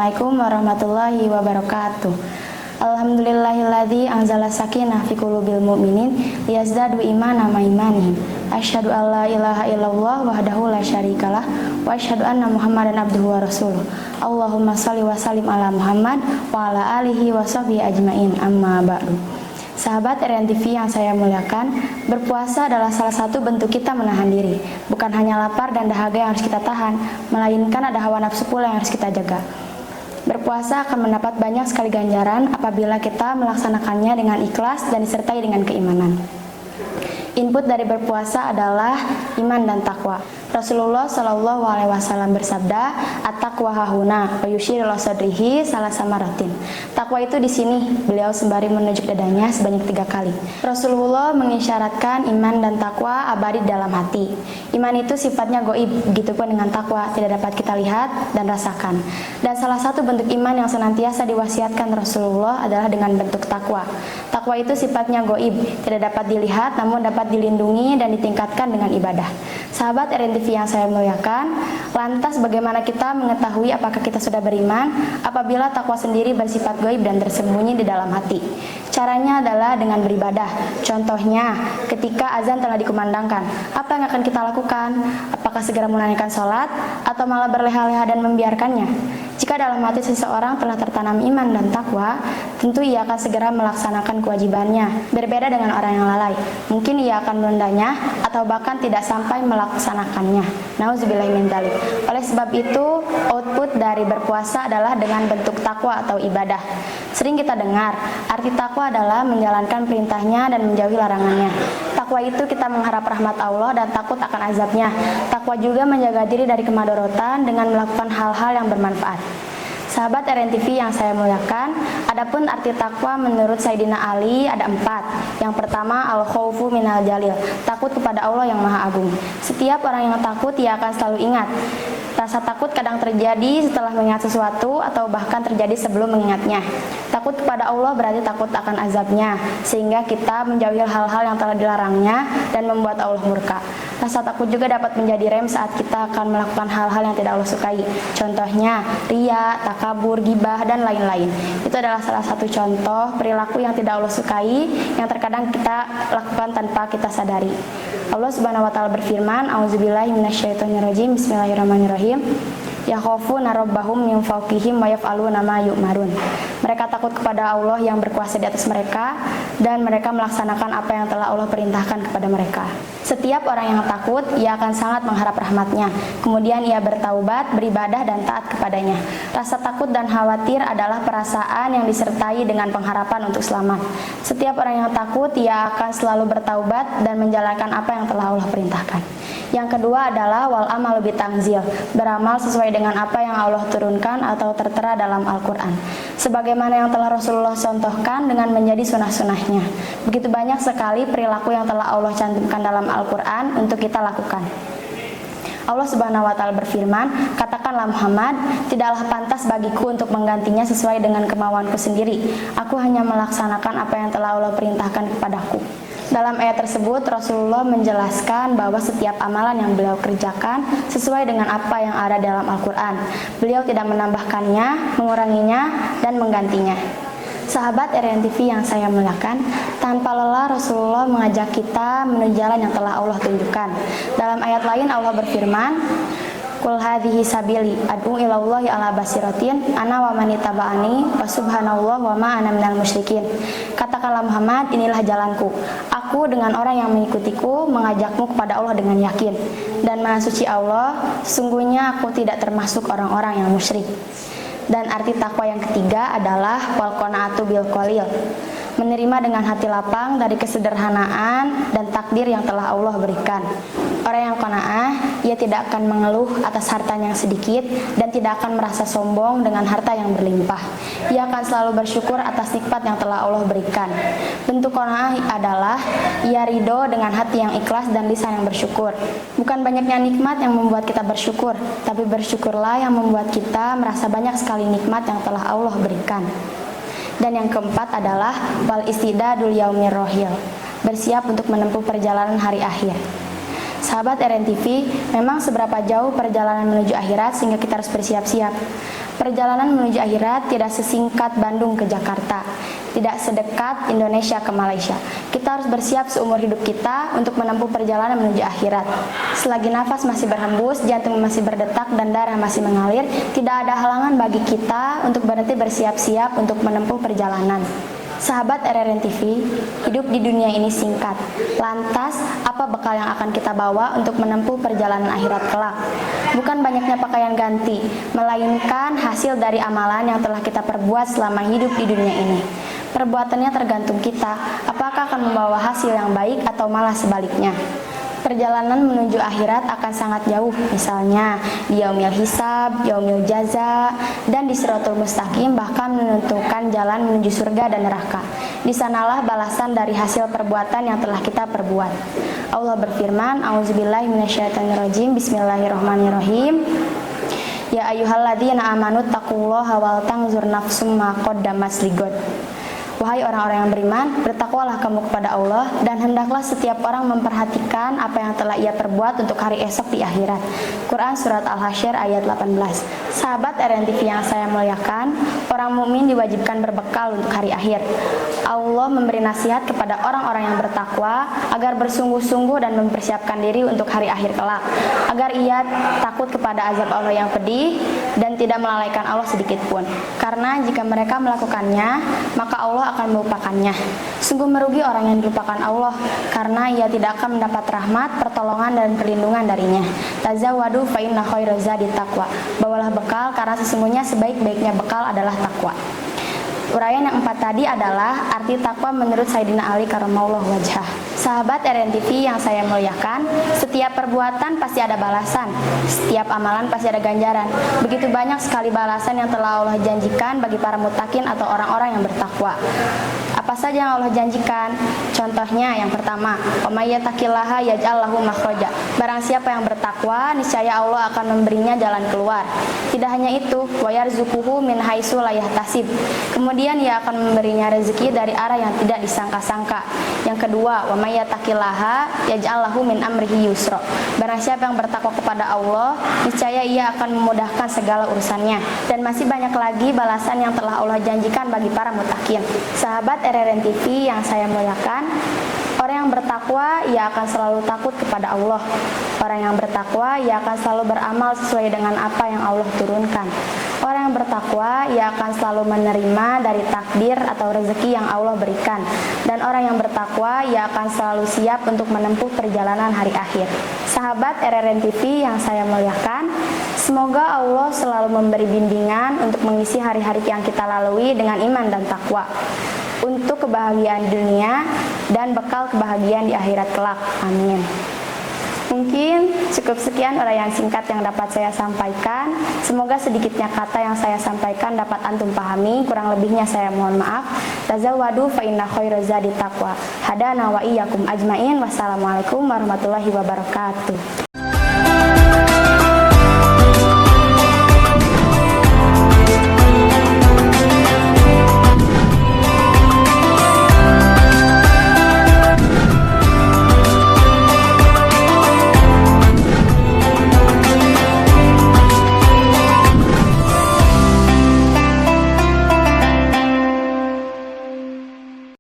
Assalamualaikum warahmatullahi wabarakatuh. Alhamdulillahilladzi anzala sakinah fi qulubil mu'minin liyazdadu imanan ma imanihim. Asyhadu alla ilaha illallah wahdahu la syarikalah wa asyhadu anna Muhammadan abduhu wa rasuluh. Allahumma shalli wa sallim ala Muhammad wa ala alihi wa sahbihi ajmain. Amma ba'du. Sahabat RN TV yang saya muliakan, berpuasa adalah salah satu bentuk kita menahan diri. Bukan hanya lapar dan dahaga yang harus kita tahan, melainkan ada hawa nafsu pula yang harus kita jaga. Berpuasa akan mendapat banyak sekali ganjaran apabila kita melaksanakannya dengan ikhlas dan disertai dengan keimanan. Input dari berpuasa adalah iman dan takwa. Rasulullah Shallallahu Alaihi Wasallam bersabda, "At-taqwa hahuna," wa yushir ila sadrihi salasa maratin. Takwa itu di sini. Beliau sembari menunjuk dadanya sebanyak 3 kali. Rasulullah mengisyaratkan iman dan takwa abadi dalam hati. Iman itu sifatnya goib, begitupun dengan takwa tidak dapat kita lihat dan rasakan. Dan salah satu bentuk iman yang senantiasa diwasiatkan Rasulullah adalah dengan bentuk takwa. Takwa itu sifatnya goib, tidak dapat dilihat, namun dapat dilindungi dan ditingkatkan dengan ibadah. Sahabat RN TV yang saya muliakan, lantas bagaimana kita mengetahui apakah kita sudah beriman apabila takwa sendiri bersifat gaib dan tersembunyi di dalam hati? Caranya adalah dengan beribadah. Contohnya, ketika azan telah dikumandangkan, apa yang akan kita lakukan? Apakah segera menunaikan sholat atau malah berleha-leha dan membiarkannya? Jika dalam hati seseorang telah tertanam iman dan takwa, tentu ia akan segera melaksanakan kewajibannya. Berbeda dengan orang yang lalai, mungkin ia akan menundanya atau bahkan tidak sampai melaksanakannya. Nauzubillahi min dzalik. Oleh sebab itu, output dari berpuasa adalah dengan bentuk takwa atau ibadah. Sering kita dengar, arti takwa adalah menjalankan perintahnya dan menjauhi larangannya. Takwa itu kita mengharap rahmat Allah dan takut akan azabnya. Takwa juga menjaga diri dari kemadorotan dengan melakukan hal-hal yang bermanfaat. Sahabat RN TV yang saya muliakan, adapun arti takwa menurut Sayyidina Ali ada 4. Yang pertama, al-khaufu minal jalil, takut kepada Allah yang Maha Agung. Setiap orang yang takut, ia akan selalu ingat. Rasa takut kadang terjadi setelah mengingat sesuatu atau bahkan terjadi sebelum mengingatnya. Takut kepada Allah berarti takut akan azabnya, sehingga kita menjauhi hal-hal yang telah dilarangnya dan membuat Allah murka. Rasa takut juga dapat menjadi rem saat kita akan melakukan hal-hal yang tidak Allah sukai. Contohnya, riya, takabur, gibah, dan lain-lain. Itu adalah salah satu contoh perilaku yang tidak Allah sukai, yang terkadang kita lakukan tanpa kita sadari. Allah Subhanahu wa taala berfirman, "A'udzubillahi minasyaitonirrajim. Bismillahirrahmanirrahim. Yakhafuna rabbahum min fawqihim wa yaf'aluna ma yu'marun." Mereka takut kepada Allah yang berkuasa di atas mereka dan mereka melaksanakan apa yang telah Allah perintahkan kepada mereka. Setiap orang yang takut, ia akan sangat mengharap rahmatnya. Kemudian ia bertaubat, beribadah dan taat kepadanya. Rasa takut dan khawatir adalah perasaan yang disertai dengan pengharapan untuk selamat. Setiap orang yang takut, ia akan selalu bertaubat dan menjalankan apa yang telah Allah perintahkan. Yang kedua adalah wal amalu bitangzil, beramal sesuai dengan apa yang Allah turunkan atau tertera dalam Al-Quran, sebagaimana yang telah Rasulullah contohkan dengan menjadi sunnah-sunnahnya. Begitu banyak sekali perilaku yang telah Allah cantumkan dalam Al-Quran untuk kita lakukan. Allah Subhanahu wa taala berfirman, "Katakanlah Muhammad, tidaklah pantas bagiku untuk menggantinya sesuai dengan kemauanku sendiri. Aku hanya melaksanakan apa yang telah Allah perintahkan kepadaku." Dalam ayat tersebut, Rasulullah menjelaskan bahwa setiap amalan yang beliau kerjakan sesuai dengan apa yang ada dalam Al-Quran. Beliau tidak menambahkannya, menguranginya, dan menggantinya. Sahabat RN TV yang saya muliakan, tanpa lelah Rasulullah mengajak kita menuju jalan yang telah Allah tunjukkan. Dalam ayat lain Allah berfirman, "Qul hadhihi sabili ad'u ilallahi ala basiratin ana wa man ittaba'ani wa subhanallah wa ma ana minal musyrikin." Katakanlah Muhammad, inilah jalanku. Aku dengan orang yang mengikutiku mengajakmu kepada Allah dengan yakin. Dan Maha Suci Allah, sungguhnya aku tidak termasuk orang-orang yang musyrik. Dan arti takwa yang ketiga adalah wal qanaatu bil qalil, menerima dengan hati lapang dari kesederhanaan dan takdir yang telah Allah berikan. Orang yang qanaah, ia tidak akan mengeluh atas hartanya yang sedikit dan tidak akan merasa sombong dengan harta yang berlimpah. Ia akan selalu bersyukur atas nikmat yang telah Allah berikan. Bentuk qanaah adalah ia ridho dengan hati yang ikhlas dan lisan yang bersyukur. Bukan banyaknya nikmat yang membuat kita bersyukur, tapi bersyukurlah yang membuat kita merasa banyak sekali nikmat yang telah Allah berikan. Dan yang keempat adalah wal istidadul yaumir rohil, bersiap untuk menempuh perjalanan hari akhir. Sahabat RN TV, memang seberapa jauh perjalanan menuju akhirat sehingga kita harus bersiap-siap. Perjalanan menuju akhirat tidak sesingkat Bandung ke Jakarta, tidak sedekat Indonesia ke Malaysia. Kita harus bersiap seumur hidup kita untuk menempuh perjalanan menuju akhirat. Selagi nafas masih berhembus, jantung masih berdetak, dan darah masih mengalir, tidak ada halangan bagi kita untuk berhenti bersiap-siap untuk menempuh perjalanan. Sahabat RRN TV, hidup di dunia ini singkat. Lantas, apa bekal yang akan kita bawa untuk menempuh perjalanan akhirat kelak? Bukan banyaknya pakaian ganti, melainkan hasil dari amalan yang telah kita perbuat selama hidup di dunia ini. Perbuatannya tergantung kita, apakah akan membawa hasil yang baik atau malah sebaliknya. Perjalanan menuju akhirat akan sangat jauh, misalnya di yaumil hisab, yaumil jaza, dan di siratul mustaqim, bahkan menentukan jalan menuju surga dan neraka. Di sanalah balasan dari hasil perbuatan yang telah kita perbuat. Allah berfirman, A'udzubillahi minasyaitonirrajim, Bismillahirrahmanirrahim. Ya ayyuhalladzina amanu taqullaha wal tanzur nafsum ma qaddamat ligad. Wahai orang-orang yang beriman, bertakwalah kamu kepada Allah, dan hendaklah setiap orang memperhatikan apa yang telah ia perbuat untuk hari esok di akhirat. Quran Surat Al-Hasyr ayat 18. Sahabat RNTV yang saya muliakan, orang mukmin diwajibkan berbekal untuk hari akhir. Allah memberi nasihat kepada orang-orang yang bertakwa agar bersungguh-sungguh dan mempersiapkan diri untuk hari akhir kelak, agar ia takut kepada azab Allah yang pedih dan tidak melalaikan Allah sedikit pun. Karena jika mereka melakukannya, maka Allah akan melupakannya. Sungguh merugi orang yang dilupakan Allah, karena ia tidak akan mendapat rahmat, pertolongan, dan perlindungan darinya. Tazawwadu fa inna khairaz zadi taqwa. Bawalah bekal, karena sesungguhnya sebaik-baiknya bekal adalah takwa. Uraian yang 4 tadi adalah arti takwa menurut Sayyidina Ali karramallahu wajhah. Sahabat RNTV yang saya muliakan, setiap perbuatan pasti ada balasan, setiap amalan pasti ada ganjaran. Begitu banyak sekali balasan yang telah Allah janjikan bagi para mutakin atau orang-orang yang bertakwa. Apa saja yang Allah janjikan? Contohnya yang pertama, wa may yattaqillaha yaj'al lahu makhraja. Barang siapa yang bertakwa, niscaya Allah akan memberinya jalan keluar. Tidak hanya itu, wa yarzuquhu min haitsu la yahtasib. Kemudian ia akan memberinya rezeki dari arah yang tidak disangka-sangka. Yang kedua, wa may yattaqillaha yaj'al lahu min amrihi yusra. Barang siapa yang bertakwa kepada Allah, niscaya ia akan memudahkan segala urusannya. Dan masih banyak lagi balasan yang telah Allah janjikan bagi para mutakin. Sahabat RRN TV yang saya muliakan, orang yang bertakwa ia akan selalu takut kepada Allah. Orang yang bertakwa ia akan selalu beramal sesuai dengan apa yang Allah turunkan. Orang yang bertakwa ia akan selalu menerima dari takdir atau rezeki yang Allah berikan. Dan orang yang bertakwa ia akan selalu siap untuk menempuh perjalanan hari akhir. Sahabat RRN TV yang saya muliakan, semoga Allah selalu memberi bimbingan untuk mengisi hari-hari yang kita lalui dengan iman dan takwa, untuk kebahagiaan dunia dan bekal kebahagiaan di akhirat kelak. Amin. Mungkin cukup sekian uraian singkat yang dapat saya sampaikan. Semoga sedikitnya kata yang saya sampaikan dapat antum pahami. Kurang lebihnya saya mohon maaf. Tazawwadu fa inna khairaz zadi taqwa. Hadana wa iyyakum ajmain. Wassalamualaikum warahmatullahi wabarakatuh.